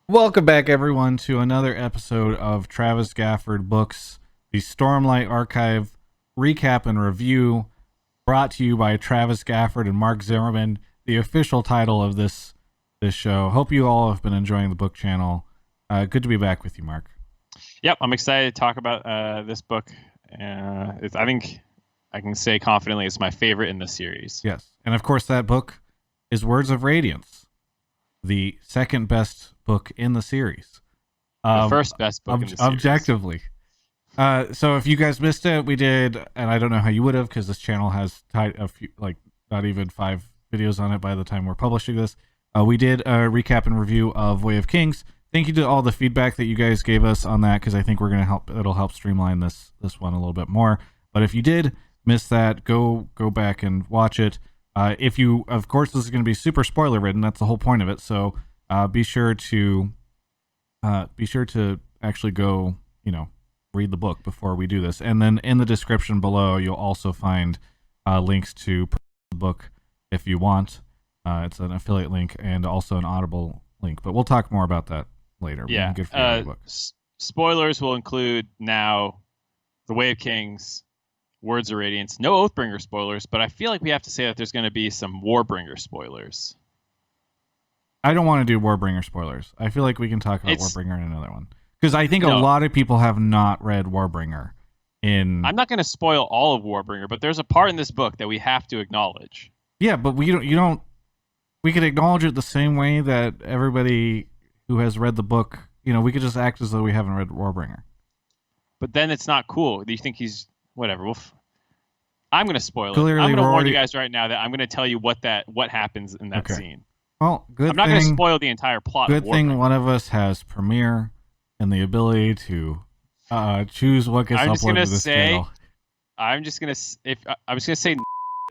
Welcome back, everyone, to another episode of Travis Gafford Books, the Stormlight Archive recap and review, brought to you by Travis Gafford and Mark Zimmerman, the official title of this show. Hope you all have been enjoying the book channel. Good to be back with you, Mark. Yep, I'm excited to talk about this book. I think I can say confidently it's my favorite in the series. Yes, and of course that book is Words of Radiance, the second best book in the series. The first best book in the series. Objectively. So if you guys missed it, we did, and I don't know how you would have, because this channel has a few, like not even 5 videos on it by the time we're publishing this. We did a recap and review of Way of Kings. Thank you to all the feedback that you guys gave us on that, because I think we're gonna help. It'll help streamline this one a little bit more. But if you did miss that, go back and watch it. If you, of course, this is going to be super spoiler ridden. That's the whole point of it. So be sure to actually go, read the book before we do this. And then in the description below, you'll also find links to the book if you want. It's an affiliate link and also an Audible link. But we'll talk more about that later. Yeah. Spoilers will include now The Way of Kings, Words of Radiance. No Oathbringer spoilers, but I feel like we have to say that there's going to be some Warbringer spoilers. I don't want to do Warbringer spoilers. I feel like we can talk about Warbringer in another one. Because I think a lot of people have not read Warbringer. I'm not going to spoil all of Warbringer, but there's a part in this book that we have to acknowledge. Yeah, but we could acknowledge it the same way that everybody who has read the book, we could just act as though we haven't read Warbringer. But then it's not cool. Do you think he's... Whatever. I'm going to spoil it. Clearly, I'm going to warn you guys right now that I'm going to tell you what happens in that scene. Well, I'm not going to spoil the entire plot. Good thing one of us has Premiere and the ability to choose what gets uploaded to this channel. I'm just going to say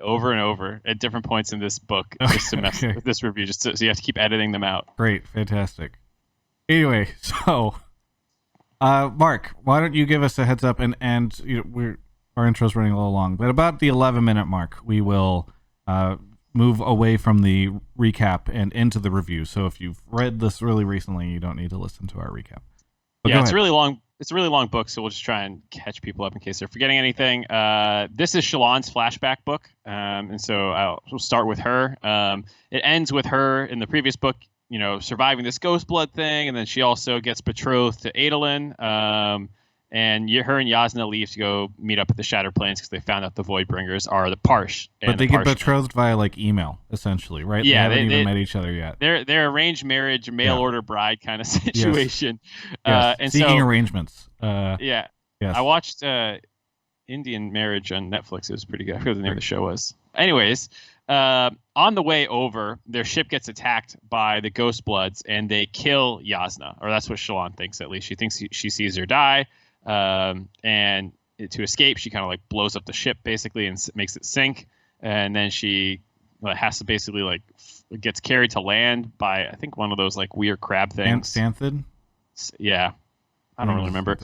over and over at different points in this book just to mess with this review, so you have to keep editing them out. Great, fantastic. Anyway, so Mark, why don't you give us a heads up and our intro's running a little long, but about the 11-minute mark, we will move away from the recap and into the review. So if you've read this really recently, you don't need to listen to our recap. But yeah, it's really long. It's a really long book, so we'll just try and catch people up in case they're forgetting anything. This is Shallan's flashback book, and so we'll start with her. It ends with her in the previous book, surviving this ghost blood thing, and then she also gets betrothed to Adolin. And her and Jasnah leave to go meet up at the Shattered Plains because they found out the Voidbringers are the Parsh. But they get betrothed via email, essentially, right? Yeah, they haven't even met each other yet. They're arranged marriage, mail order bride kind of situation. Yes. And seeking arrangements. Yeah. Yes. I watched Indian Marriage on Netflix. It was pretty good. I forget what the name of the show was. Anyways, on the way over, their ship gets attacked by the Ghost Bloods, and they kill Jasnah, or that's what Shallan thinks. At least she thinks she sees her die. And to escape, she kind of blows up the ship basically and makes it sink. And then she has to basically gets carried to land by, I think, one of those weird crab things. Xanthid? Yeah. I don't really remember.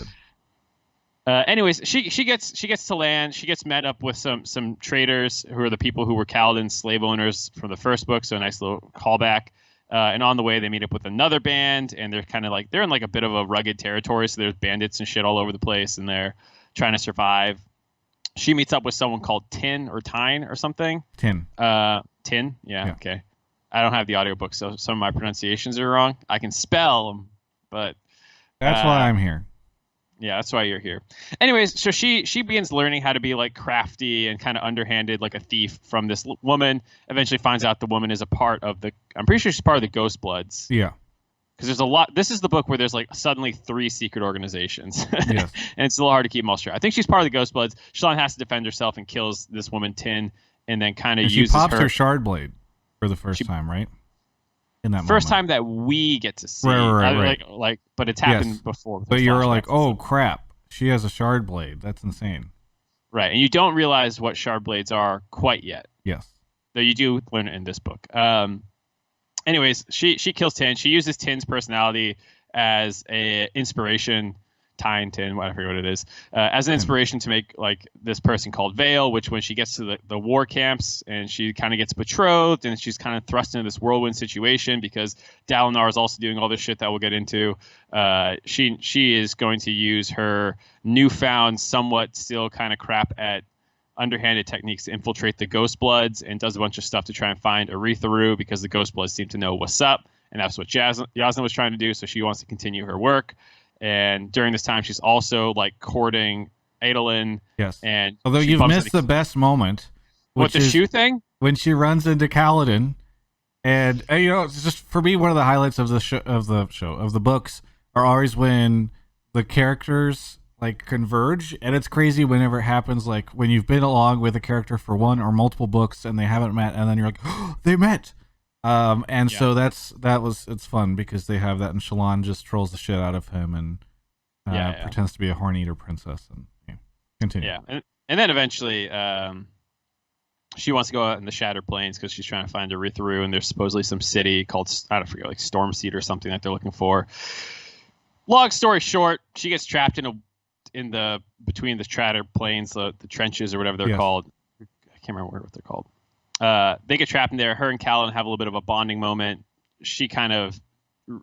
Anyways, she gets to land. She gets met up with some traders who are the people who were Kaladin's slave owners from the first book. So a nice little callback. And on the way, they meet up with another band, and they're kind of they're in a bit of a rugged territory. So there's bandits and shit all over the place, and they're trying to survive. She meets up with someone called Tin or Tyne or something. Tin. Tin? Yeah, okay. I don't have the audiobook, so some of my pronunciations are wrong. I can spell them, but... That's why I'm here. Yeah, that's why you're here. Anyways, so she begins learning how to be crafty and kind of underhanded, like a thief from this woman. Eventually finds out the woman is a part of I'm pretty sure she's part of the Ghost Bloods. Yeah. Because there's a lot. This is the book where there's suddenly 3 secret organizations. Yes. And it's a little hard to keep them all straight. I think she's part of the Ghost Bloods. Shallan has to defend herself and kills this woman Tin, and then kind of uses her. She pops her shard blade for the first time, right? In that first time that we get to see, right. But it's happened before. But you're oh crap, she has a shard blade. That's insane. Right, and you don't realize what shard blades are quite yet. Yes, though you do learn it in this book. Anyways, she kills Tin. She uses Tin's personality as a inspiration Tyneton, whatever what it is, as an inspiration to make like this person called Vale, which when she gets to the war camps and she kind of gets betrothed and she's kind of thrust into this whirlwind situation because Dalinar is also doing all this shit that we'll get into. She is going to use her newfound, somewhat still kind of crap at underhanded techniques to infiltrate the Ghostbloods and does a bunch of stuff to try and find Aretharu because the Ghostbloods seem to know what's up. And that's what Yasna was trying to do. So she wants to continue her work. And during this time, she's also like courting Adolin. Yes. And although you've missed the best moment, what, the shoe thing? When she runs into Kaladin, and it's just for me one of the highlights of the books are always when the characters like converge, and it's crazy whenever it happens. Like when you've been along with a character for one or multiple books and they haven't met, and then you're like, oh, they met. So it's fun because they have that, and Shallan just trolls the shit out of him and pretends to be a horn eater princess, and continue. Yeah, and then eventually she wants to go out in the Shattered Plains because she's trying to find Aretharu, and there's supposedly some city called, I don't forget, like Stormseed or something that they're looking for. Long story short, she gets trapped between the Shattered Plains, the trenches or whatever they're called. I can't remember what they're called. They get trapped in there. Her and Kaladin have a little bit of a bonding moment. She kind of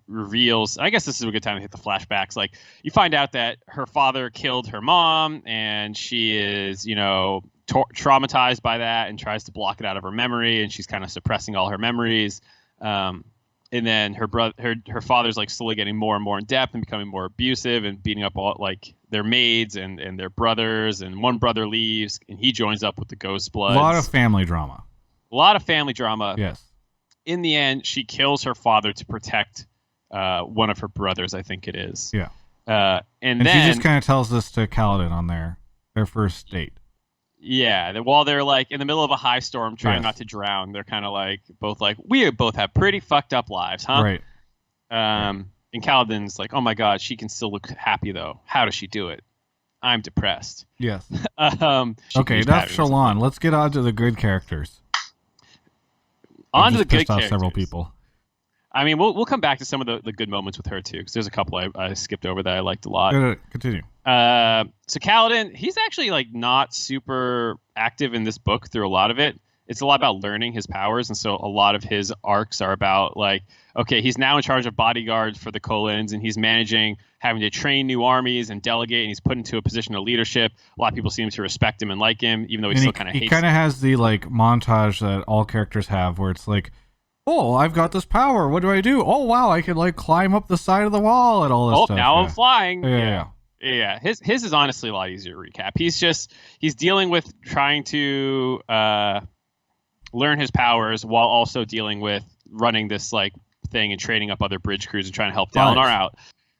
reveals, I guess this is a good time to hit the flashbacks. Like you find out that her father killed her mom and she is, traumatized by that and tries to block it out of her memory. And she's kind of suppressing all her memories. And then her father's like slowly getting more and more in depth and becoming more abusive and beating up all like their maids and their brothers. And one brother leaves and he joins up with the Ghostbloods. A lot of family drama. Yes. In the end, she kills her father to protect one of her brothers, I think it is. Yeah. And then she just kind of tells this to Kaladin on their first date. Yeah. While they're like in the middle of a high storm trying not to drown, they're kind of like, we both have pretty fucked up lives, huh? Right. And Kaladin's like, oh my God, she can still look happy though. How does she do it? I'm depressed. Yes. Okay, that's Shallan. Let's get on to the good characters. On to the good characters. Several people. I mean, we'll come back to some of the good moments with her too, because there's a couple I skipped over that I liked a lot. Continue. So Kaladin, he's actually like not super active in this book through a lot of it. It's a lot about learning his powers, and so a lot of his arcs are about like, okay, he's now in charge of bodyguards for the Kholins, and he's managing having to train new armies and delegate, and he's put into a position of leadership. A lot of people seem to respect him and like him, even though he still kind of hates him. He kind of has the like montage that all characters have, where it's like, oh, I've got this power. What do I do? Oh, wow, I can like climb up the side of the wall and all this stuff. Oh, now I'm flying. Yeah. His is honestly a lot easier to recap. He's dealing with trying to learn his powers while also dealing with running this like thing and training up other bridge crews and trying to help Dalinar out.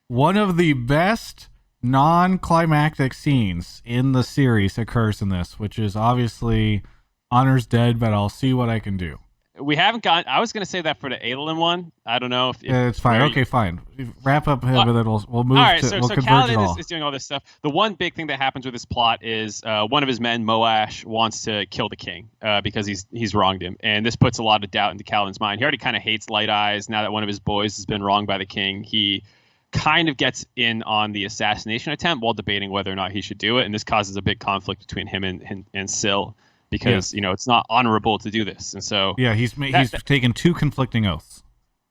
One of the best non-climactic scenes in the series occurs in this, which is obviously Honor's dead, but I'll see what I can do. We haven't gotten. I was going to say that for the Adolin one. I don't know if it's fine. Okay, fine. Wrap up him, and then we'll move. All right, to, so we'll Kaladin is doing all this stuff. The one big thing that happens with this plot is one of his men, Moash, wants to kill the king because he's wronged him, and this puts a lot of doubt into Kaladin's mind. He already kind of hates Light Eyes now that one of his boys has been wronged by the king. He kind of gets in on the assassination attempt while debating whether or not he should do it, and this causes a big conflict between him and Syl. Because it's not honorable to do this, and so he's taken two conflicting oaths.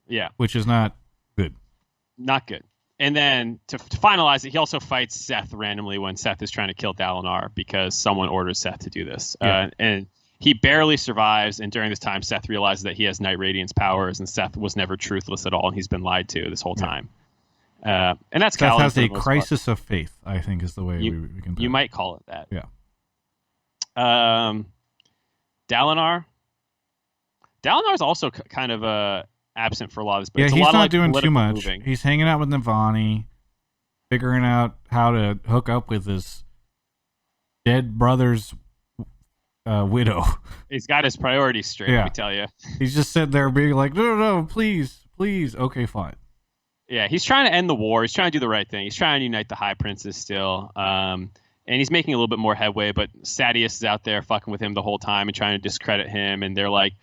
Yeah, which is not good. Not good. And then to finalize it, he also fights Szeth randomly when Szeth is trying to kill Dalinar because someone orders Szeth to do this, and he barely survives. And during this time, Szeth realizes that he has Night Radiance powers, and Szeth was never truthless at all, and he's been lied to this whole time. And that's Szeth has a crisis of faith, I think, is the way we can put it. You might call it that. Yeah. Dalinar is also kind of absent for a lot of this, but yeah, it's he's a lot not of, like, doing too much. Moving. He's hanging out with Navani, figuring out how to hook up with his dead brother's widow. He's got his priorities straight. Let me tell you. He's just sitting there being like, no, please, okay, fine. Yeah, he's trying to end the war. He's trying to do the right thing. He's trying to unite the High Princes still. And he's making a little bit more headway, but Sadeas is out there fucking with him the whole time and trying to discredit him. And they're like,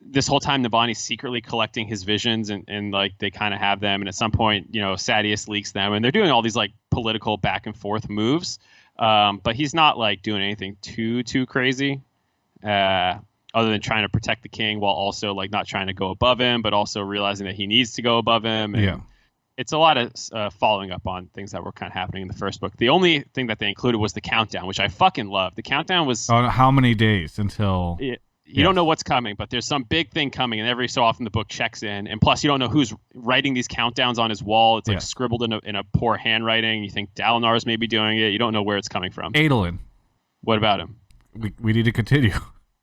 this whole time Navani's secretly collecting his visions, and like they kind of have them, and at some point, you know, Sadeas leaks them, and they're doing all these like political back and forth moves, but he's not like doing anything too crazy, other than trying to protect the king while also like not trying to go above him, but also realizing that he needs to go above him. And it's a lot of following up on things that were kind of happening in the first book. The only thing that they included was the countdown, which I fucking love. The countdown was how many days until you don't know what's coming, but there's some big thing coming, and every so often the book checks in. And plus, you don't know who's writing these countdowns on his wall. It's like scribbled in a poor handwriting. You think Dalinar's maybe doing it. You don't know where it's coming from. Adolin. What about him? We need to continue.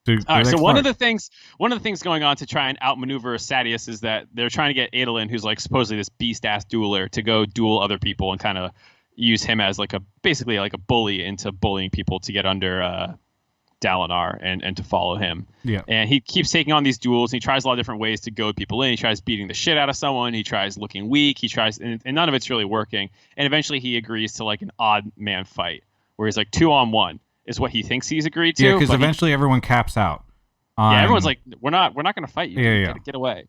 All right, so one of the things going on to try and outmaneuver Sadeas is that they're trying to get Adolin, who's like supposedly this beast ass dueler, to go duel other people and kind of use him as like basically like a bully into bullying people to get under Dalinar and to follow him. Yeah. And he keeps taking on these duels, and he tries a lot of different ways to goad people in. He tries beating the shit out of someone. He tries looking weak. He tries, and none of it's really working. And eventually he agrees to like an odd man fight where he's like 2-on-1 is what he thinks he's agreed to. Yeah, because eventually everyone caps out. Everyone's like, we're not going to fight you. Get away.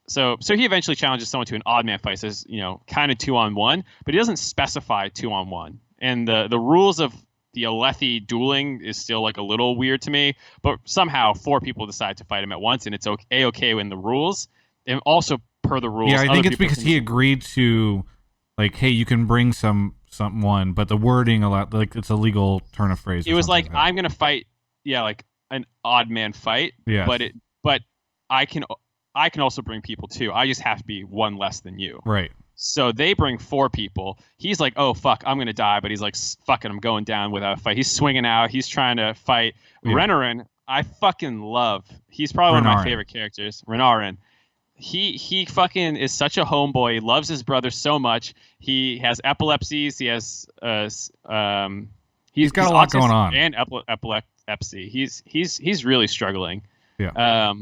So he eventually challenges someone to an odd man fight. Says, you know, kind of 2-on-1, but he doesn't specify 2-on-1. And the rules of the Alethi dueling is still like a little weird to me, but somehow 4 people decide to fight him at once, and it's okay in the rules. And also per the rules. Yeah, I think it's because he agreed to, like, hey, you can bring someone, but the wording a lot, like it's a legal turn of phrase. It was like I'm gonna fight, like an odd man fight. Yeah. But I can also bring people too. I just have to be one less than you. Right. So they bring 4 people. He's like, oh, fuck, I'm going to die. But he's like, fuck it, I'm going down without a fight. He's swinging out. He's trying to fight. Yeah. Renarin, I fucking love. He's probably one of my favorite characters. Renarin. He fucking is such a homeboy. He loves his brother so much. He has epilepsies. He has he's got a lot going on. And epilepsy. He's really struggling. Yeah.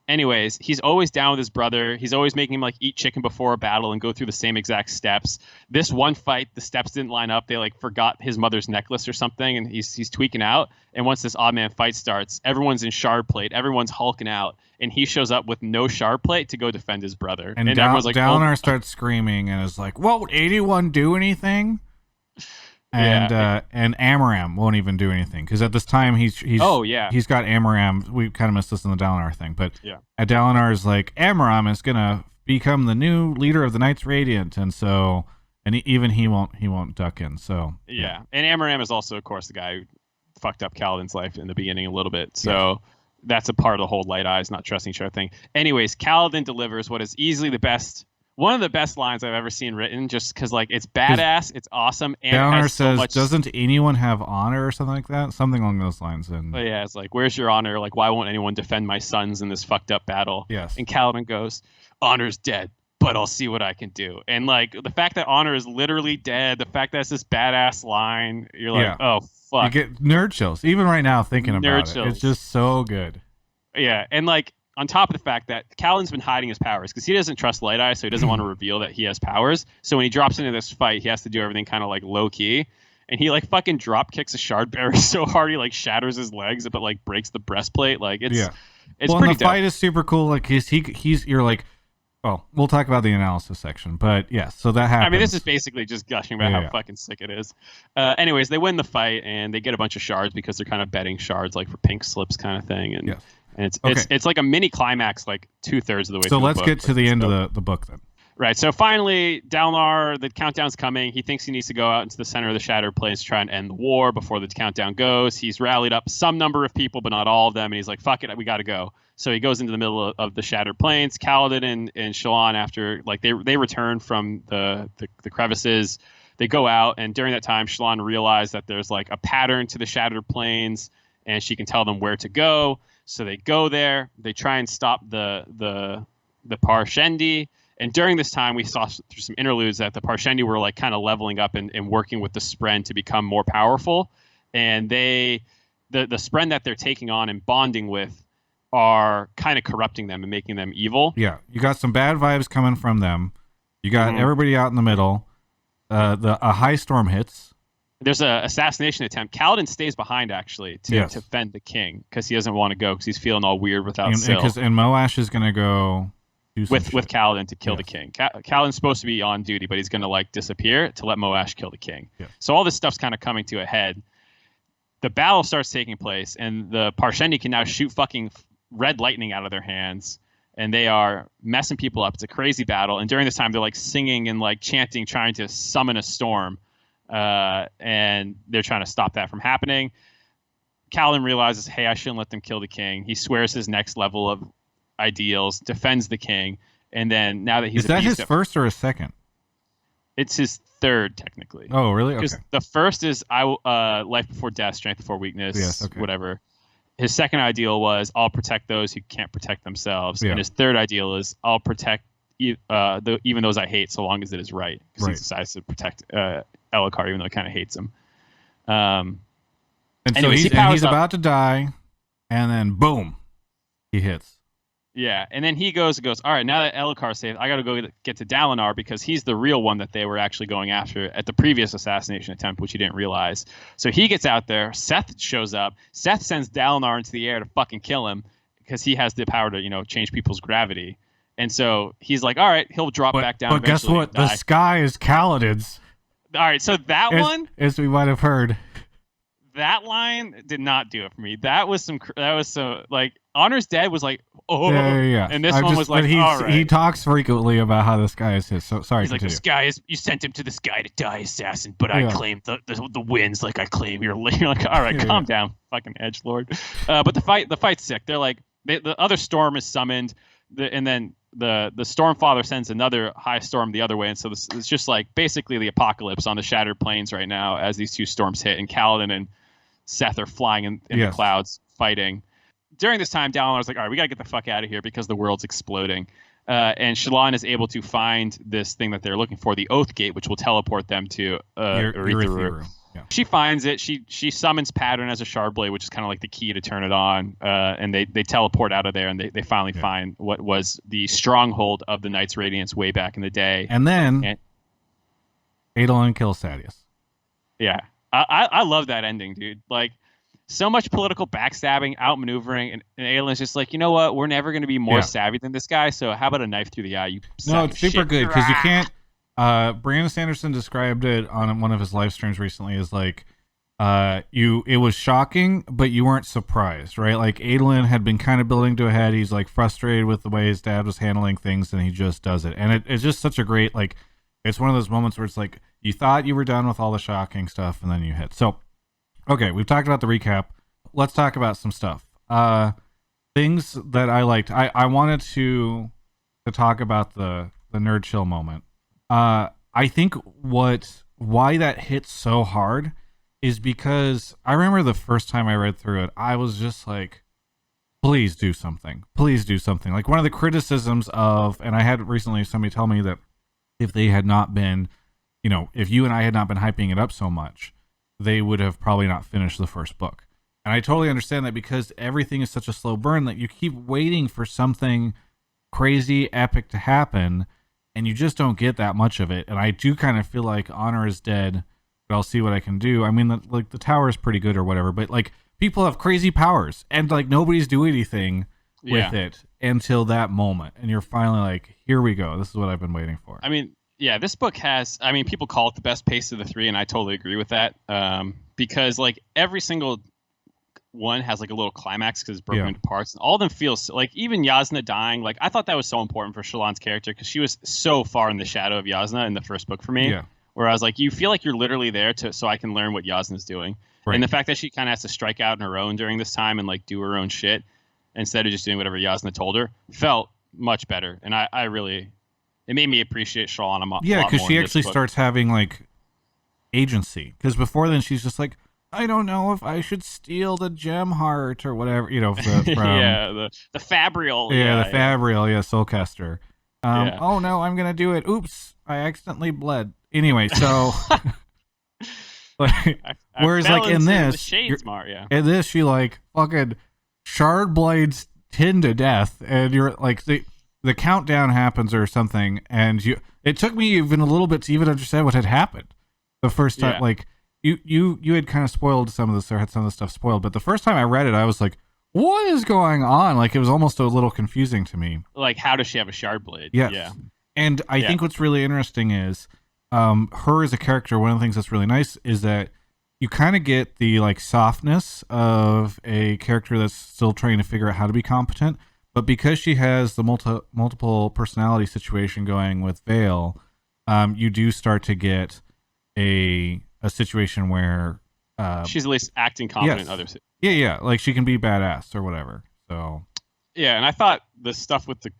Anyways, he's always down with his brother. He's always making him like eat chicken before a battle and go through the same exact steps. This one fight, the steps didn't line up. They like forgot his mother's necklace or something, and he's tweaking out. And once this odd man fight starts, everyone's in shard plate. Everyone's hulking out, and he shows up with no shard plate to go defend his brother. And everyone's like, Dalinar starts screaming and is like, "What would 81 do anything?" And Amaram won't even do anything because at this time he's got Amaram. We kind of missed this in the Dalinar thing, but Dalinar is like, Amaram is gonna become the new leader of the Knights Radiant, and so he won't duck in. So and Amaram is also, of course, the guy who fucked up Kaladin's life in the beginning a little bit. So that's a part of the whole light eyes, not trusting each other thing. Anyways, Kaladin delivers what is easily one of the best lines I've ever seen written, just because like it's badass, it's awesome, and Dalinar says, "Doesn't anyone have honor?" or something like that, something along those lines. And it's like, "Where's your honor? Like, why won't anyone defend my sons in this fucked up battle?" Yes. And Kaladin goes, "Honor's dead, but I'll see what I can do." And like the fact that honor is literally dead, the fact that it's this badass line, you're like, "Oh fuck!" You get nerd chills even right now thinking about it. It's just so good. Yeah, and like, on top of the fact that Kaladin's been hiding his powers because he doesn't trust Light Eye, so he doesn't want to reveal that he has powers. So when he drops into this fight, he has to do everything kind of like low key, and he like fucking drop kicks a shard bearer so hard he like shatters his legs, but like breaks the breastplate. Like it's pretty. The fight is super cool. Like he's you're like, oh, we'll talk about the analysis section, but yes, so that happens. I mean, this is basically just gushing about how fucking sick it is. Anyways, they win the fight and they get a bunch of shards because they're kind of betting shards like for pink slips kind of thing, and. Yes. And it's like a mini climax, like 2/3 of the way. So let's get to the end of the book then. Right. So finally, Dalinar, the countdown's coming. He thinks he needs to go out into the center of the Shattered Plains to try and end the war before the countdown goes. He's rallied up some number of people, but not all of them, and he's like, "Fuck it, we got to go." So he goes into the middle of the Shattered Plains. Kaladin and Shallan, after like they return from the crevices, they go out, and during that time, Shallan realized that there's like a pattern to the Shattered Plains, and she can tell them where to go. So they go there. They try and stop the Parshendi. And during this time, we saw through some interludes that the Parshendi were like kind of leveling up and working with the Spren to become more powerful. And the Spren that they're taking on and bonding with are kind of corrupting them and making them evil. Yeah, you got some bad vibes coming from them. You got everybody out in the middle. A high storm hits. there's a assassination attempt. Kaladin stays behind actually to fend the king because he doesn't want to go because he's feeling all weird without Syl. And Moash is gonna go do some with Kaladin to kill the king. Kaladin's supposed to be on duty, but he's gonna like disappear to let Moash kill the king. Yeah. So all this stuff's kind of coming to a head. The battle starts taking place, and the Parshendi can now shoot fucking red lightning out of their hands, and they are messing people up. It's a crazy battle, and during this time, they're like singing and like chanting, trying to summon a storm, and they're trying to stop that from happening. Kaladin realizes, hey, I shouldn't let them kill the king. He swears his next level of ideals, defends the king, and then now that he's is that his first or his second? It's his third, technically. Oh, really? Okay. Because the first is life before death, strength before weakness, whatever. His second ideal was I'll protect those who can't protect themselves, and his third ideal is I'll protect even those I hate, so long as it is right. Because he decides to protect Elhokar, even though he kind of hates him. And anyways, so he's about to die, and then boom, he hits. Yeah, and then he goes, all right, now that Elhokar's safe, I got to go get to Dalinar because he's the real one that they were actually going after at the previous assassination attempt, which he didn't realize. So he gets out there. Szeth shows up. Szeth sends Dalinar into the air to fucking kill him because he has the power to, change people's gravity. And so he's like, all right, he'll drop back down. But guess what? The sky is Kaladin's. All right, so as we might have heard. That line did not do it for me. That was so like Honor's dead was like, oh yeah. And this one was like, all right. He talks frequently about how the sky is his. So sorry. He's like, the sky is, you sent him to the sky to die, assassin, but I claim the winds like I claim you're like, all right, calm down, fucking edgelord. But the fight's sick. They're like the other storm is summoned, and then the Stormfather sends another high storm the other way, and so it's just like basically the apocalypse on the Shattered Plains right now as these two storms hit, and Kaladin and Szeth are flying in the clouds fighting. During this time, Dalinar's like, all right, we got to get the fuck out of here because the world's exploding. And Shallan is able to find this thing that they're looking for, the Oath Gate, which will teleport them to Urithiru. Yeah. She finds it. She summons Pattern as a Shardblade, which is kind of like the key to turn it on. And they teleport out of there, and they finally find what was the stronghold of the Knights Radiance way back in the day. And then Adolin kills Sadeas. Yeah. I love that ending, dude. Like, so much political backstabbing, outmaneuvering, and Adolin's just like, you know what? We're never going to be more savvy than this guy, so how about a knife through the eye? No, it's super good, because you can't... Brandon Sanderson described it on one of his live streams recently as like, it was shocking, but you weren't surprised, right? Like, Adolin had been kind of building to a head. He's like frustrated with the way his dad was handling things, and he just does it. And it's just such a great, like, it's one of those moments where it's like, you thought you were done with all the shocking stuff, and then you hit. So, okay, we've talked about the recap. Let's talk about some stuff. Things that I liked. I wanted to talk about the nerd chill moment. I think why that hits so hard is because I remember the first time I read through it, I was just like, please do something. Please do something. Like, one of the criticisms of, and I had recently somebody tell me that if they had not been, if you and I had not been hyping it up so much, they would have probably not finished the first book. And I totally understand that, because everything is such a slow burn that you keep waiting for something crazy epic to happen, and you just don't get that much of it. And I do kind of feel like Honor is dead, but I'll see what I can do. I mean, the tower is pretty good or whatever, but like, people have crazy powers, and like, nobody's doing anything with it until that moment, and you're finally like, here we go. This is what I've been waiting for. I mean, yeah, this book has, people call it the best pace of the three, and I totally agree with that. Because like, every single one has like a little climax because it's broken into parts, and all of them feel like, even Yasna dying, like, I thought that was so important for Shallan's character because she was so far in the shadow of Yasna in the first book for me. Yeah. Where I was like, you feel like you're literally there so I can learn what Yasna's doing. Right. And the fact that she kind of has to strike out on her own during this time and like do her own shit instead of just doing whatever Yasna told her felt much better. And I really, it made me appreciate Shallan a lot more. Yeah, because she actually starts having like agency. Because before then she's just like, I don't know if I should steal the gem heart or whatever, from the Fabrial. Yeah, the Fabrial, Soulcaster. Oh no, I'm gonna do it. Oops, I accidentally bled. Anyway, so like, whereas like in this, in this she like fucking shard blades 10 to death, and you're like the countdown happens or something, and it took me even a little bit to even understand what had happened the first time. Like, you had kind of spoiled some of this, or had some of the stuff spoiled, but the first time I read it, I was like, what is going on? Like, it was almost a little confusing to me. Like, how does she have a shard blade? Yes. Yeah. And I think what's really interesting is her as a character. One of the things that's really nice is that you kind of get the like softness of a character that's still trying to figure out how to be competent, but because she has the multiple personality situation going with Vale, you do start to get a situation where she's at least acting confident in others. Yeah, like she can be badass or whatever. So yeah, and I thought the stuff with the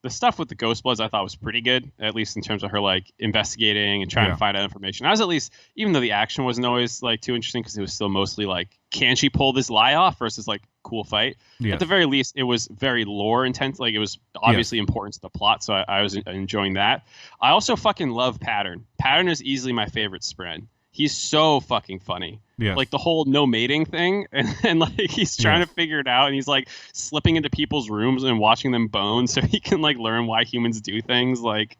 stuff with the Ghost Bloods I thought was pretty good, at least in terms of her like investigating and trying to find out information. I was at least, even though the action wasn't always like too interesting because it was still mostly like, can she pull this lie off versus like cool fight? At the very least, it was very lore intense. Like it was obviously important to the plot, so I was enjoying that. I also fucking love Pattern. Pattern is easily my favorite Spren. He's so fucking funny. Yes. Like the whole no mating thing, and like he's trying to figure it out, and he's like slipping into people's rooms and watching them bone so he can like learn why humans do things. Like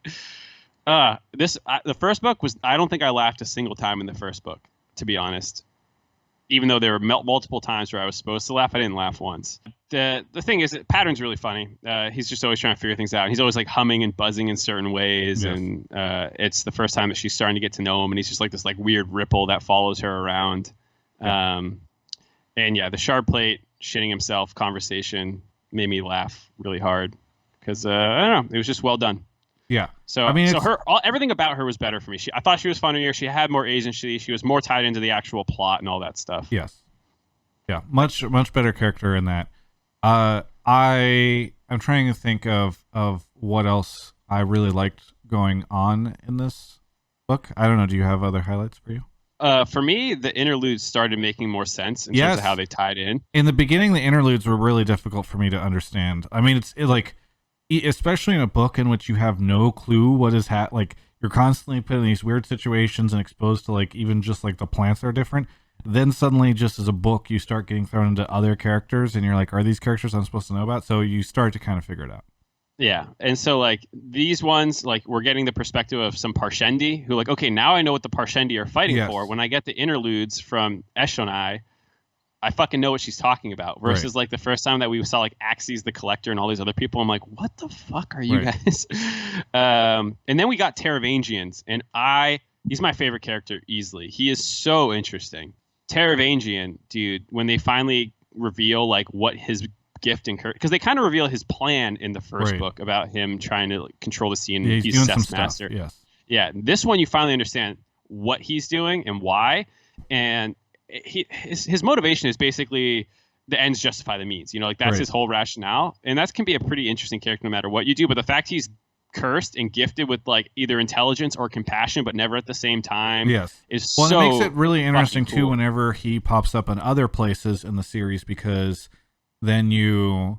the first book was, I don't think I laughed a single time in the first book, to be honest. Even though there were multiple times where I was supposed to laugh, I didn't laugh once. The thing is that Pattern's really funny. He's just always trying to figure things out. He's always like humming and buzzing in certain ways, and it's the first time that she's starting to get to know him, and he's just like this like weird ripple that follows her around. And yeah, the shard plate shitting himself conversation made me laugh really hard because I don't know, it was just well done. Yeah. So I mean, everything about her was better for me. I thought she was funnier. She had more agency. She was more tied into the actual plot and all that stuff. Yes. Yeah. Much better character in that. I'm trying to think of what else I really liked going on in this book. I don't know. Do you have other highlights for you? For me, the interludes started making more sense in terms of how they tied in. In the beginning, the interludes were really difficult for me to understand. I mean, it's like, especially in a book in which you have no clue what is like you're constantly put in these weird situations and exposed to like even just like the plants are different. Then suddenly, just as a book, you start getting thrown into other characters, and you're like, are these characters I'm supposed to know about? So you start to kind of figure it out. Yeah, and so like these ones, like we're getting the perspective of some Parshendi who like, okay, now I know what the Parshendi are fighting for. When I get the interludes from Eshonai, I fucking know what she's talking about. Versus like the first time that we saw like Axes the Collector and all these other people, I'm like, what the fuck are you guys? And then we got Taravangians, and he's my favorite character easily. He is so interesting. Taravangian, dude, when they finally reveal like what his gift and because they kind of reveal his plan in the first book about him trying to like, control the scene. Yeah, he's Szeth's master. Yes. Yeah, this one you finally understand what he's doing and why, and his motivation is basically the ends justify the means. You know, like that's his whole rationale, and that can be a pretty interesting character no matter what you do. But the fact he's cursed and gifted with like either intelligence or compassion, but never at the same time, is so. Well, it makes it really interesting cool. too whenever he pops up in other places in the series, because then you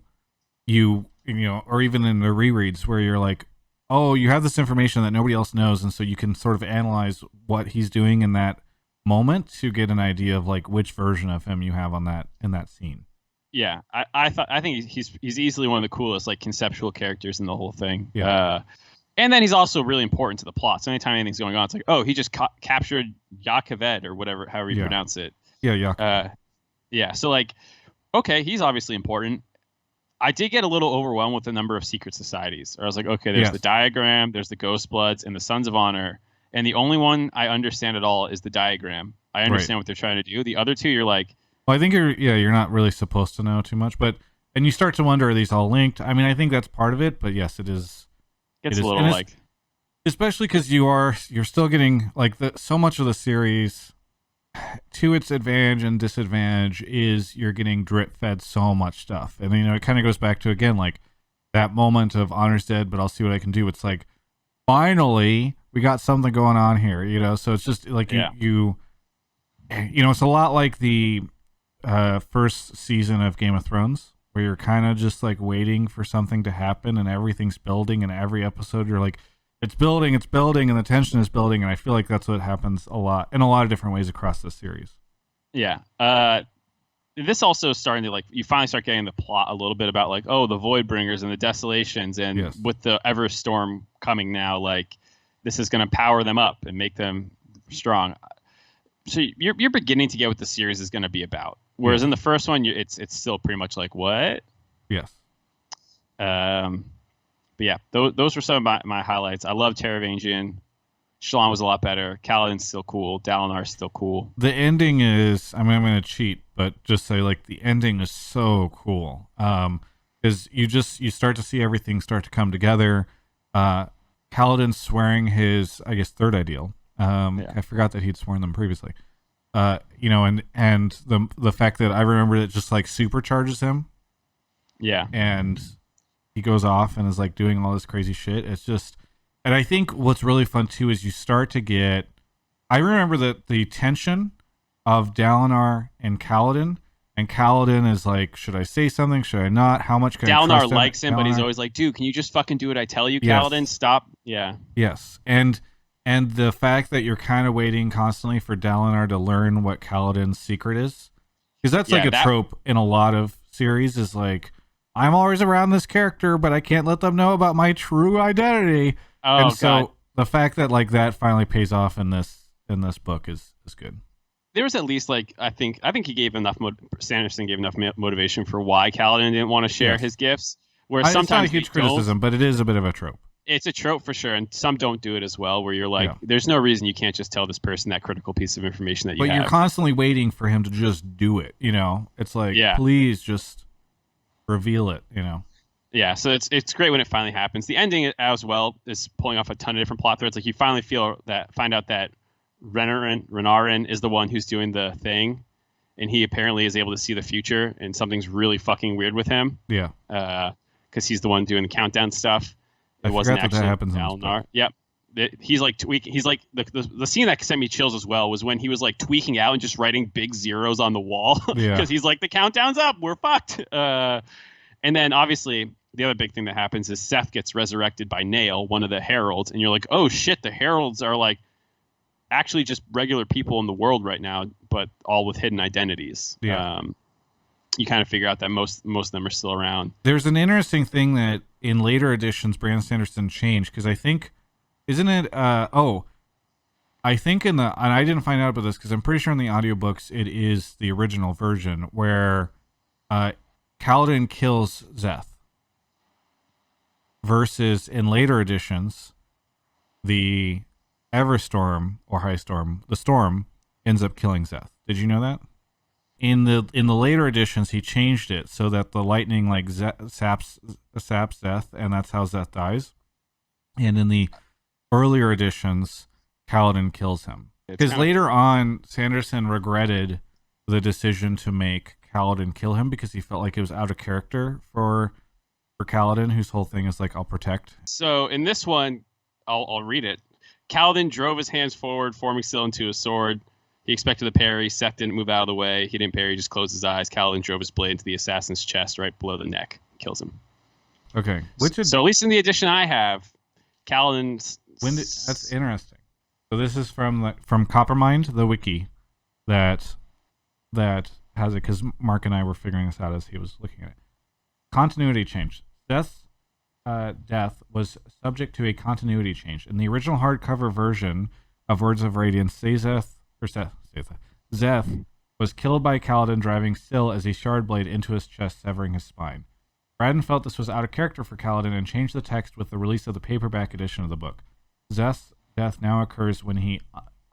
know, or even in the rereads where you're like, oh, you have this information that nobody else knows, and so you can sort of analyze what he's doing in that moment to get an idea of like which version of him you have on that in that scene. Yeah, I think he's easily one of the coolest like conceptual characters in the whole thing. Yeah. And then he's also really important to the plot. So anytime anything's going on, it's like, oh, he just captured Yakaved or whatever, however you pronounce it. Yeah. Yeah. So like, okay, he's obviously important. I did get a little overwhelmed with the number of secret societies. Or I was like, okay, there's the Diagram, there's the Ghost Bloods, and the Sons of Honor. And the only one I understand at all is the Diagram. I understand what they're trying to do. The other two, you're like, well, I think you're not really supposed to know too much, and you start to wonder, are these all linked? I mean, I think that's part of it, but yes, it is. It's a little like, especially because you're still getting like so much of the series to its advantage and disadvantage is you're getting drip fed so much stuff, and you know it kind of goes back to again like that moment of Honor's dead, but I'll see what I can do. It's like finally we got something going on here, you know. So it's just like you know, it's a lot like the first season of Game of Thrones, where you're kind of just like waiting for something to happen, and everything's building, and every episode you're like, it's building, and the tension is building, and I feel like that's what happens a lot in a lot of different ways across this series. Yeah. This also is starting to like, you finally start getting the plot a little bit about like, oh, the Voidbringers and the Desolations, and with the Everstorm coming now, like this is going to power them up and make them strong. so you're beginning to get what the series is going to be about. Whereas in the first one, it's still pretty much like what? Yes. But yeah, those were some of my highlights. I love Teravangian. Shallan was a lot better. Kaladin's still cool. Dalinar's still cool. The ending is, I mean, I'm going to cheat, but just say like the ending is so cool. Because you start to see everything start to come together. Kaladin swearing his, I guess, third ideal. I forgot that he'd sworn them previously. You know, and the fact that I remember it just like supercharges him. Yeah. And he goes off and is like doing all this crazy shit. It's just, and I think what's really fun too is you start to get, I remember that the tension of Dalinar and Kaladin is like, should I say something? Should I not? How much can I trust him? Dalinar likes him, but he's always like, dude, can you just fucking do what I tell you, Kaladin? Yes. Stop. Yeah. Yes. And the fact that you're kind of waiting constantly for Dalinar to learn what Kaladin's secret is. Because that's like a trope in a lot of series is like, I'm always around this character, but I can't let them know about my true identity. Oh, and so God. the fact that like that finally pays off in this book is good. There was at least like I think he gave enough. Sanderson gave enough motivation for why Kaladin didn't want to share his gifts. Whereas sometimes it's not a huge criticism, but it is a bit of a trope. It's a trope for sure, and some don't do it as well. Where you're like, there's no reason you can't just tell this person that critical piece of information that you have. But you're constantly waiting for him to just do it. You know, it's like, please just reveal it. You know. Yeah, so it's great when it finally happens. The ending as well is pulling off a ton of different plot threads. Like you finally find out that Renarin is the one who's doing the thing, and he apparently is able to see the future, and something's really fucking weird with him. Yeah. Because he's the one doing the countdown stuff. It wasn't actually that happens Dalinar. Yep. He's like tweaking. He's like the scene that sent me chills as well was when he was like tweaking out and just writing big zeros on the wall because he's like, the countdown's up, we're fucked. And then obviously the other big thing that happens is Szeth gets resurrected by Nail, one of the heralds, and you're like, oh shit, the heralds are like actually just regular people in the world right now, but all with hidden identities. Yeah. You kind of figure out that most of them are still around. There's an interesting thing that in later editions Brandon Sanderson changed, because I think, isn't it I think and I didn't find out about this because I'm pretty sure in the audiobooks it is the original version where Kaladin kills Szeth. Versus in later editions, the Everstorm or High Storm, the Storm ends up killing Szeth. Did you know that? In the later editions, he changed it so that the lightning like saps Szeth, and that's how Szeth dies. And in the earlier editions, Kaladin kills him. Because later on, Sanderson regretted the decision to make Kaladin kill him because he felt like it was out of character for Kaladin, whose whole thing is like, I'll protect. So in this one, I'll read it. Kaladin drove his hands forward, forming still into a sword. He expected the parry. Szeth didn't move out of the way. He didn't parry. He just closed his eyes. Kaladin drove his blade into the assassin's chest right below the neck. Kills him. Okay. So at least in the edition I have, Kaladin's... That's interesting. So this is from Coppermind, the wiki that has it, because Mark and I were figuring this out as he was looking at it. Continuity change. Szeth's death was subject to a continuity change. In the original hardcover version of Words of Radiance, Szeth was killed by Kaladin driving Syl as a shard blade into his chest, severing his spine. Brandon felt this was out of character for Kaladin and changed the text with the release of the paperback edition of the book. Szeth's death now occurs when he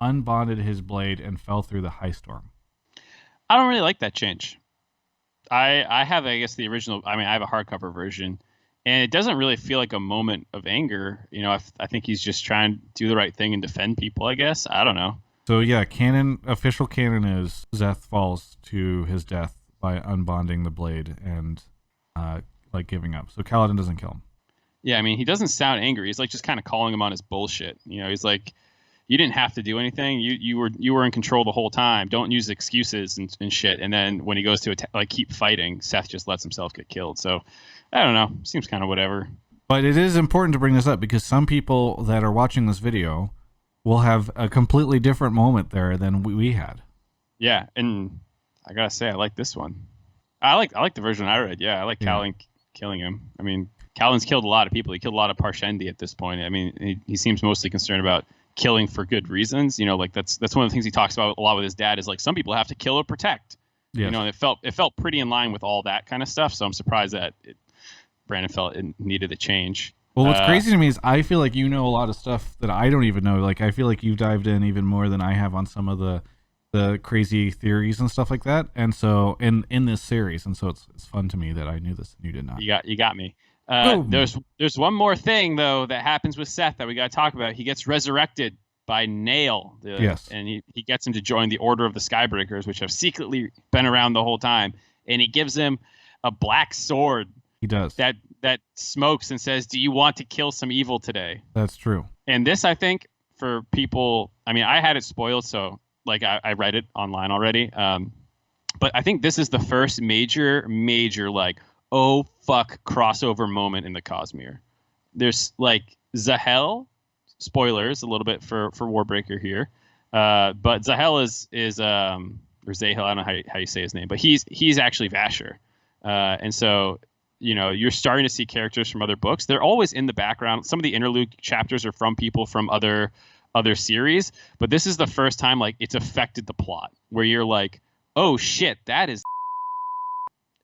unbonded his blade and fell through the high storm. I don't really like that change. I have, I guess, the original. I mean, I have a hardcover version, and it doesn't really feel like a moment of anger. You know, I think he's just trying to do the right thing and defend people, I guess. I don't know. So, yeah, official canon is Szeth falls to his death by unbonding the blade and, like, giving up. So Kaladin doesn't kill him. Yeah, I mean, he doesn't sound angry. He's, like, just kind of calling him on his bullshit. You know, he's like, you didn't have to do anything. You were in control the whole time. Don't use excuses and shit. And then when he goes to keep fighting, Szeth just lets himself get killed. So I don't know. Seems kind of whatever. But it is important to bring this up because some people that are watching this video will have a completely different moment there than we had. Yeah, and I gotta say, I like this one. I like the version I read. Yeah, I like Kaladin killing him. I mean, Kaladin's killed a lot of people. He killed a lot of Parshendi at this point. I mean, he seems mostly concerned about killing for good reasons. You know, like that's one of the things he talks about a lot with his dad is like some people have to kill or protect. Yes. You know, and it felt pretty in line with all that kind of stuff. So I'm surprised that Brandon felt it needed a change. Well, what's crazy to me is I feel like you know a lot of stuff that I don't even know. Like I feel like you've dived in even more than I have on some of the crazy theories and stuff like that. And so in this series, and so it's fun to me that I knew this and you did not. You got me. There's one more thing though that happens with Szeth that we got to talk about. He gets resurrected by Nail. Yes. And he gets him to join the Order of the Skybreakers, which have secretly been around the whole time. And he gives him a black sword. He does. That smokes and says, "Do you want to kill some evil today?" That's true. And this, I think, for people, I mean, I had it spoiled, so like I read it online already. But I think this is the first major like, oh fuck, crossover moment in the Cosmere. There's like Zahel, spoilers a little bit for Warbreaker here, but Zahel is or Zahel, I don't know how you say his name, but he's actually Vasher, and so you know you're starting to see characters from other books. They're always in the background. Some of the interlude chapters are from people from other series, but this is the first time like it's affected the plot where you're like, oh shit, that is,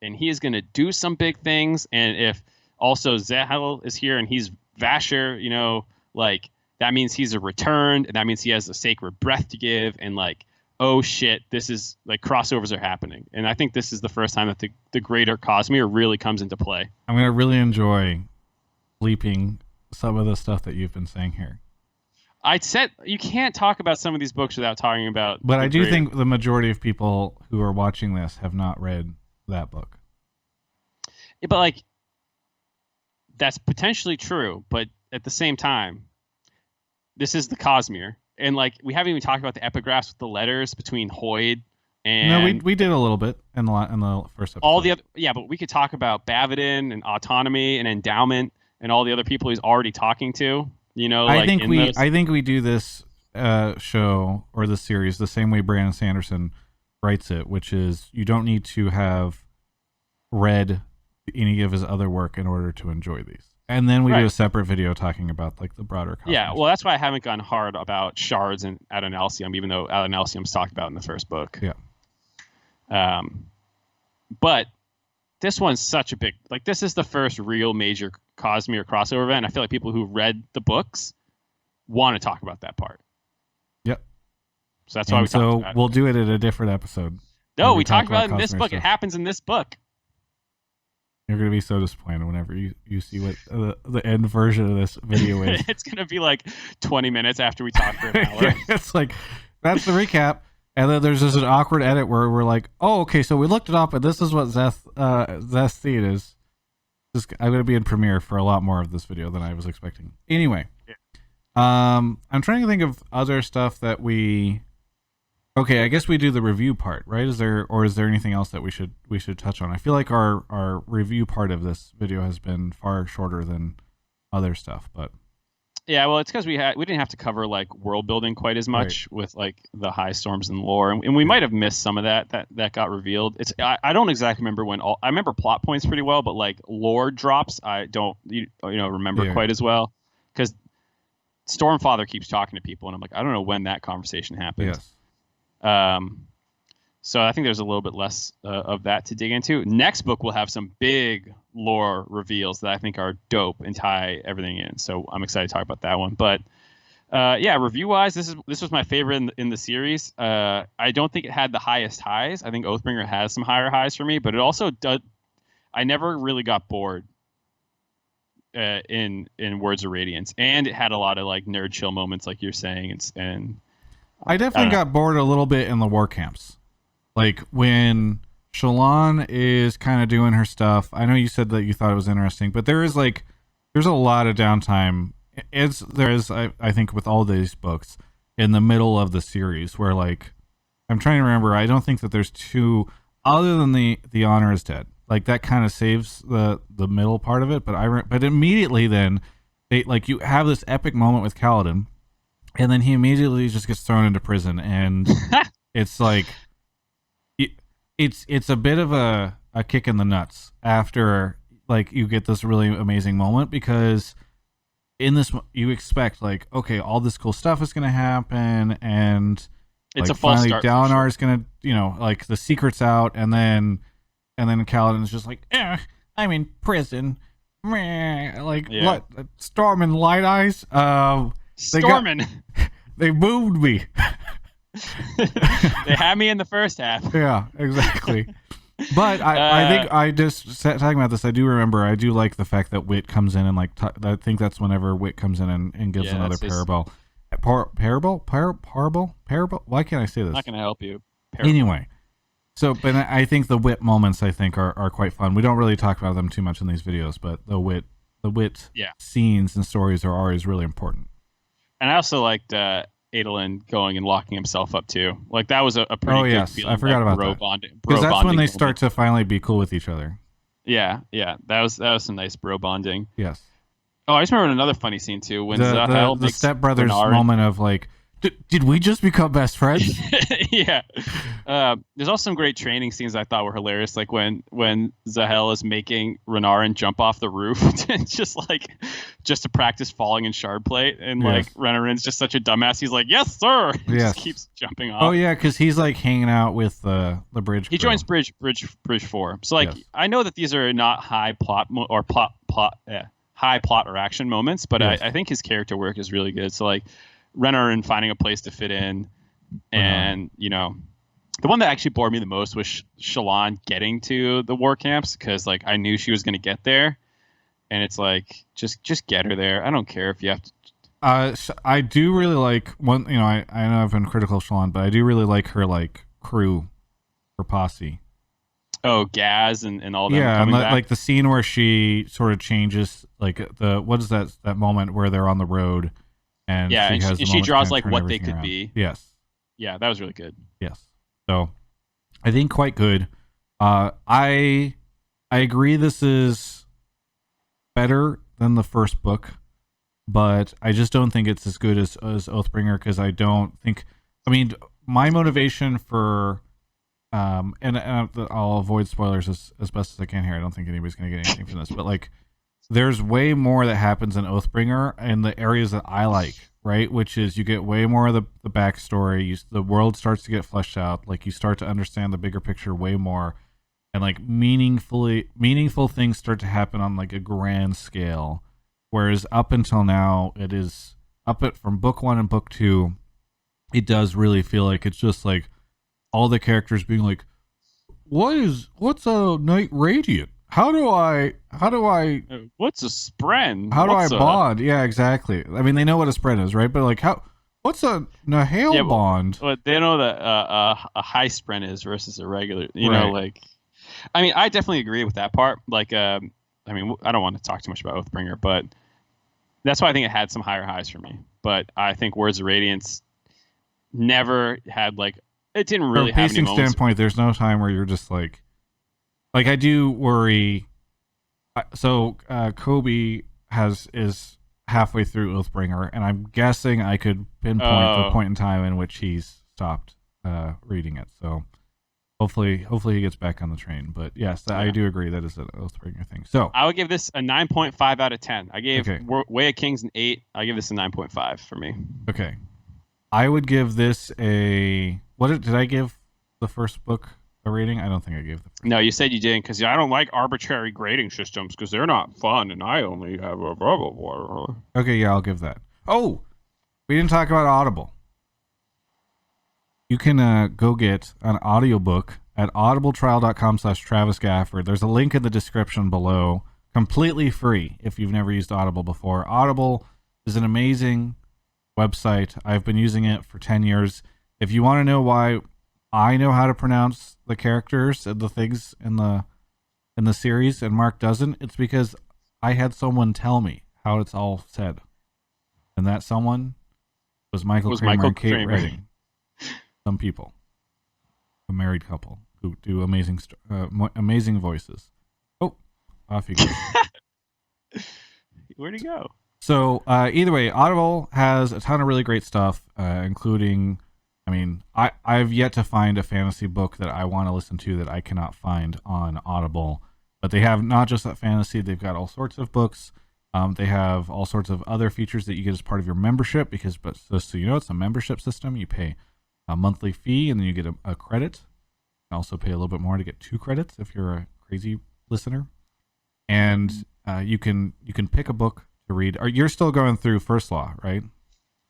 and he is going to do some big things. And if also Zahel is here and he's Vasher, you know, like that means he's a returned, and that means he has a sacred breath to give, and like, oh shit, this is like crossovers are happening. And I think this is the first time that the greater Cosmere really comes into play. I'm going to really enjoy bleeping some of the stuff that you've been saying here. I said you can't talk about some of these books without talking about. But I do think the majority of people who are watching this have not read that book. Yeah, but like, that's potentially true. But at the same time, this is the Cosmere. And like we haven't even talked about the epigraphs with the letters between Hoyd and no, we did a little bit in the first episode. All the other, yeah, but we could talk about Bavadin and autonomy and endowment and all the other people he's already talking to. You know, I think we do this show or this series the same way Brandon Sanderson writes it, which is you don't need to have read any of his other work in order to enjoy these. And then we do a separate video talking about like the broader Cosmere. Yeah, well, that's why I haven't gone hard about shards and Adonalsium, even though Adonalsium's talked about in the first book. Yeah. But this one's such a big, like, this is the first real major Cosmere crossover event. I feel like people who read the books want to talk about that part. Yep. So that's why we talked about it. We'll do it in a different episode. No, we talked about it in this book. Stuff. It happens in this book. You're going to be so disappointed whenever you see what the end version of this video is. It's going to be like 20 minutes after we talk for an hour. It's like, that's the recap. And then there's just an awkward edit where we're like, oh, okay, so we looked it up, and this is what Szeth's scene is. I'm going to be in Premiere for a lot more of this video than I was expecting. Anyway, I'm trying to think of other stuff that we... Okay, I guess we do the review part, right? Is there anything else that we should touch on? I feel like our review part of this video has been far shorter than other stuff, but yeah, well, it's because we didn't have to cover like world building quite as much with like the high storms and lore, and we might have missed some of that got revealed. I don't exactly remember I remember plot points pretty well, but like lore drops I don't remember quite as well because Stormfather keeps talking to people, and I'm like, I don't know when that conversation happened. Yes. So I think there's a little bit less of that to dig into. Next book will have some big lore reveals that I think are dope and tie everything in. So I'm excited to talk about that one. But yeah, review wise, this was my favorite in the series. I don't think it had the highest highs. I think Oathbringer has some higher highs for me, but it also does. I never really got bored in Words of Radiance, and it had a lot of like nerd chill moments, like you're saying, and I definitely got bored a little bit in the war camps. Like there's Shallan is kind of doing her stuff. I know you said that you thought it was interesting, but there's a lot of downtime. I think with all these books in the middle of the series where like, I'm trying to remember. I don't think that there's two other than the honor is dead. Like that kind of saves the middle part of it. But immediately then you have this epic moment with Kaladin. And then he immediately just gets thrown into prison, and it's like it's a bit of a kick in the nuts after like you get this really amazing moment because in this you expect like, okay, all this cool stuff is gonna happen, and It's like a false finally start. Dalinar is gonna, like the secret's out, and then Kaladin is just like, I'm in prison. Meh. Like Yeah. Storm and Light Eyes. Stormin'. They moved me. They had me in the first half. Yeah, exactly. But I think I just talking about this. I do like the fact that Wit comes in and like I think that's whenever Wit comes in and gives another parable. Parable. Why can't I say this? Not gonna help you. Parable. Anyway, so but I think the Wit moments I think are quite fun. We don't really talk about them too much in these videos, but the Wit scenes and stories are always really important. And I also liked Adolin going and locking himself up too. Like that was a pretty good feeling. I forgot about that. Because that's when they start to finally be cool with each other. Yeah. That was some nice bro bonding. Yes. Oh, I just remember another funny scene too when Zahel the stepbrothers moment of like, did we just become best friends? Yeah. There's also some great training scenes I thought were hilarious, like when Zahel is making Renarin jump off the roof just to practice falling in shard plate, and like Renarin's just such a dumbass. He's like, "Yes, sir." He just keeps jumping off. Oh yeah, because he's like hanging out with the bridge. He joins Bridge 4. So like I know that these are not high plot high plot or action moments, but I think his character work is really good. So like Renarin finding a place to fit in, and the one that actually bored me the most was Shallan getting to the war camps, because like I knew she was going to get there, and it's like just get her there. I don't care if you have to. I do really like one. I know I've been critical of Shallan, but I do really like her like crew, her posse. Oh, Gaz and all that. Yeah, and like the scene where she sort of changes, like what is that moment where they're on the road, and she draws like what they could be. Yes. Yeah, that was really good. Yes. So, I think quite good. I agree this is better than the first book, but I just don't think it's as good as Oathbringer, because I don't think. I mean, my motivation for and I'll avoid spoilers as best as I can here. I don't think anybody's going to get anything from this, but like, there's way more that happens in Oathbringer in the areas that I like, right? Which is you get way more of the backstory. The world starts to get fleshed out. Like you start to understand the bigger picture way more, and like meaningful things start to happen on like a grand scale. Whereas up until now, it is from book 1 and book 2, it does really feel like it's just like all the characters being like, what's a Knight Radiant? How do I what's a spren? How do I bond? Yeah, exactly. I mean, they know what a spren is, right? But like, what's a Nahale bond? But they know that a high spren is versus a regular. You know, like, I mean, I definitely agree with that part. Like, I mean, I don't want to talk too much about Oathbringer, but that's why I think it had some higher highs for me. But I think Words of Radiance never had like, it didn't really have any moments. From a pacing standpoint, there's no time where you're just like I do worry. So Kobe is halfway through Oathbringer, and I'm guessing I could pinpoint the point in time in which he's stopped reading it. So hopefully he gets back on the train. But yes, I do agree that is an Oathbringer thing. So I would give this a 9.5 out of 10. I gave Way of Kings an 8. I give this a 9.5 for me. Okay, I would give this a. What did I give the first book a rating? I don't think I gave the first. No, you said you didn't, because I don't like arbitrary grading systems because they're not fun, and I only have a blah blah blah. Okay, yeah, I'll give that. Oh, we didn't talk about Audible. You can go get an audiobook at audibletrial.com/Travis Gafford. There's a link in the description below, completely free if you've never used Audible before. Audible is an amazing website. I've been using it for 10 years. If you want to know why I know how to pronounce the characters and the things in the series and Mark doesn't, it's because I had someone tell me how it's all said. And that someone was Michael Kramer and Kate Redding. Some people. A married couple who do amazing voices. Oh, off you go. Where'd he go? So either way, Audible has a ton of really great stuff, including, I mean, I've yet to find a fantasy book that I want to listen to that I cannot find on Audible. But they have not just that fantasy; they've got all sorts of books. They have all sorts of other features that you get as part of your membership but just so you know, it's a membership system. You pay a monthly fee and then you get a credit. You can also pay a little bit more to get 2 credits if you're a crazy listener. And you can pick a book to read. You're still going through First Law, right?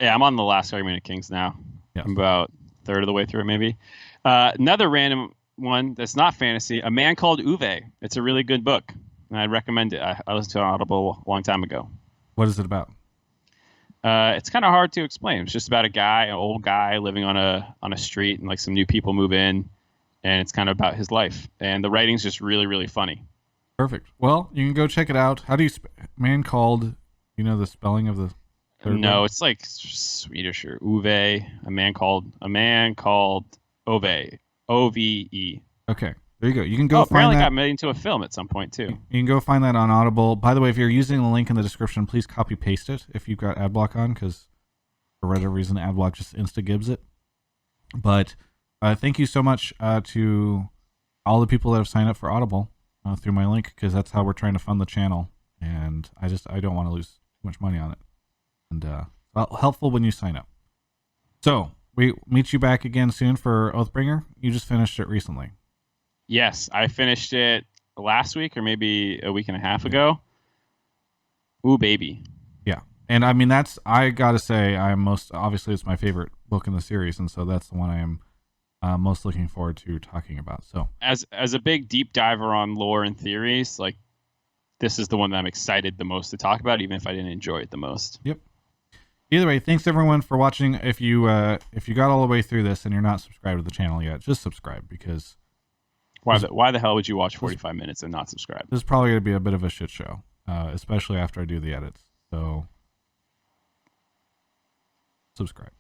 Yeah, I'm on the last argument of Kings now. Yes. I'm about a third of the way through it, maybe. Another random one that's not fantasy, A Man Called Uwe. It's a really good book, and I'd recommend it. I listened to it on Audible a long time ago. What is it about? It's kind of hard to explain. It's just about an old guy living on a street, and like some new people move in, and it's kind of about his life. And the writing's just really, really funny. Perfect. Well, you can go check it out. How do you Man Called? You know the spelling of the third No, word? it's like Swedish or Uwe. A man called Ove. OVE. Okay, there you go. You can go find apparently that. got made into a film at some point too. You can go find that on Audible. By the way, if you're using the link in the description, please copy paste it if you've got AdBlock on, because for whatever reason AdBlock just insta-gives it. But thank you so much to all the people that have signed up for Audible through my link, because that's how we're trying to fund the channel, and I don't want to lose too much money on it. And helpful when you sign up. So we meet you back again soon for Oathbringer. You just finished it recently. Yes, I finished it last week or maybe a week and a half ago. Ooh, baby. Yeah. And I mean, I gotta say, obviously it's my favorite book in the series, and so that's the one I am most looking forward to talking about. So as a big deep diver on lore and theories, like this is the one that I'm excited the most to talk about, even if I didn't enjoy it the most. Yep. Either way, thanks everyone for watching. If you got all the way through this and you're not subscribed to the channel yet, just subscribe, because why the hell would you watch 45 minutes and not subscribe? this is probably going to be a bit of a shit show, especially after I do the edits. So subscribe.